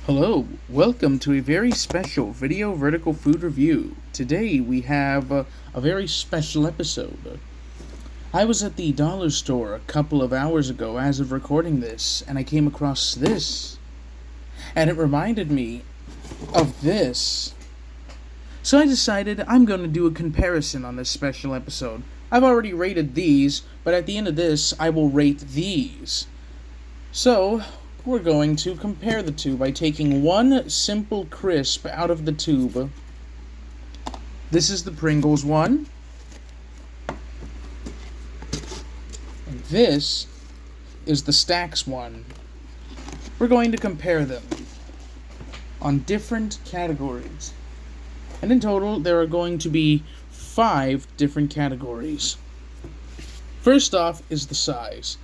Hello, welcome to a very special video vertical food review. Today we have a very special episode. I was at the dollar store a couple of hours ago as of recording this, and I came across this. And it reminded me of this. So I decided I'm going to do a comparison on this special episode. I've already rated these, but at the end of this, I will rate these. So, we're going to compare the two by taking one simple crisp out of the tube. This is the Pringles one. And this is the Stax one. We're going to compare them on different categories. And in total, there are going to be 5 different categories. First off is the size.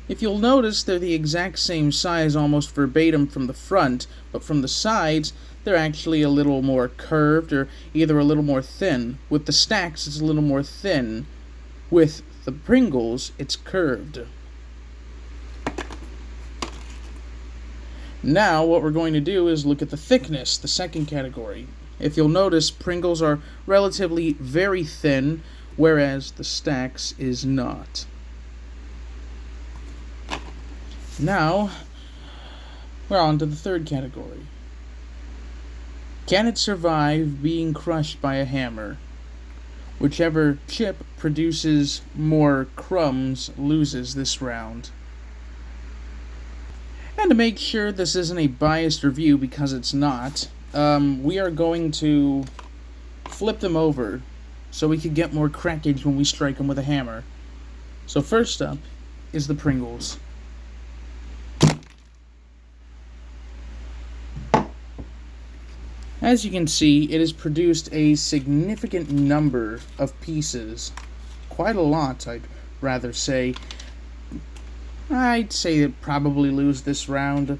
If you'll notice, they're the exact same size almost verbatim from the front, but from the sides, they're actually a little more curved or either a little more thin. With the Stax, it's a little more thin. With the Pringles, it's curved. Now, what we're going to do is look at the thickness, the second category. If you'll notice, Pringles are relatively very thin, whereas the Stax is not. Now, we're on to the third category. Can it survive being crushed by a hammer? Whichever chip produces more crumbs loses this round. And to make sure this isn't a biased review, because it's not, we are going to flip them over so we can get more crackage when we strike them with a hammer. So first up is the Pringles. As you can see, it has produced a significant number of pieces. Quite a lot, I'd rather say. I'd say it probably lose this round.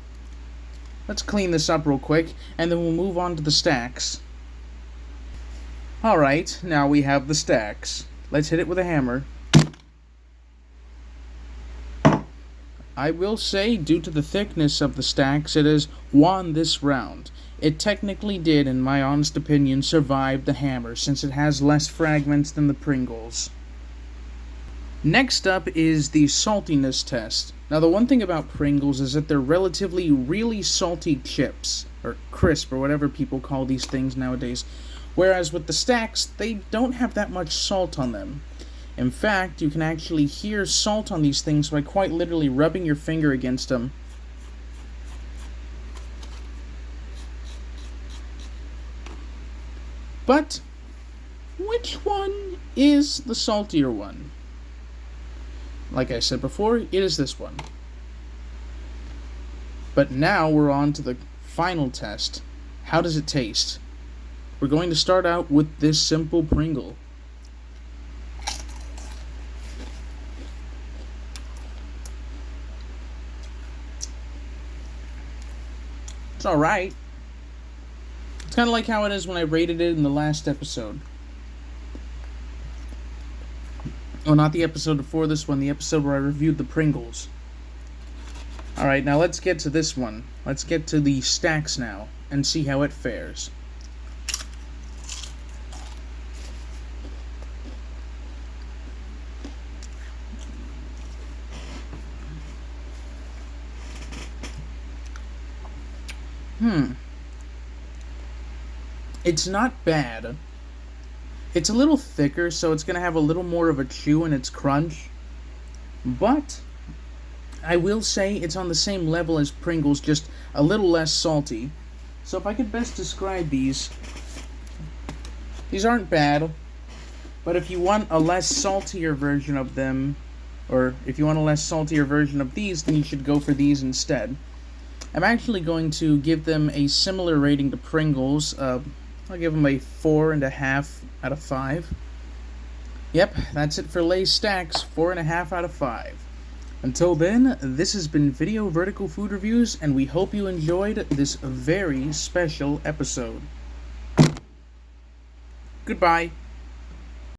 Let's clean this up real quick, and then we'll move on to the Stax. Alright, now we have the Stax. Let's hit it with a hammer. I will say, due to the thickness of the Stax, it has won this round. It technically did, in my honest opinion, survive the hammer, since it has less fragments than the Pringles. Next up is the saltiness test. Now, the one thing about Pringles is that they're relatively really salty chips, or crisp, or whatever people call these things nowadays. Whereas with the Stax, they don't have that much salt on them. In fact, you can actually hear salt on these things by quite literally rubbing your finger against them. But, which one is the saltier one? Like I said before, it is this one. But now we're on to the final test. How does it taste? We're going to start out with this simple Pringle. It's alright. It's kind of like how it is when I rated it in the last episode. Well, not the episode before this one, the episode where I reviewed the Pringles. Alright, now let's get to this one. Let's get to the Stax now, and see how it fares. It's not bad. It's a little thicker, so it's going to have a little more of a chew in its crunch. But I will say it's on the same level as Pringles, just a little less salty. So if I could best describe these aren't bad. But if you want a less saltier version of them, or if you want a less saltier version of these, then you should go for these instead. I'm actually going to give them a similar rating to Pringles. I'll give them a 4.5 out of 5. Yep, that's it for Lay's Stax, 4.5 out of 5. Until then, this has been Video Vertical Food Reviews, and we hope you enjoyed this very special episode. Goodbye.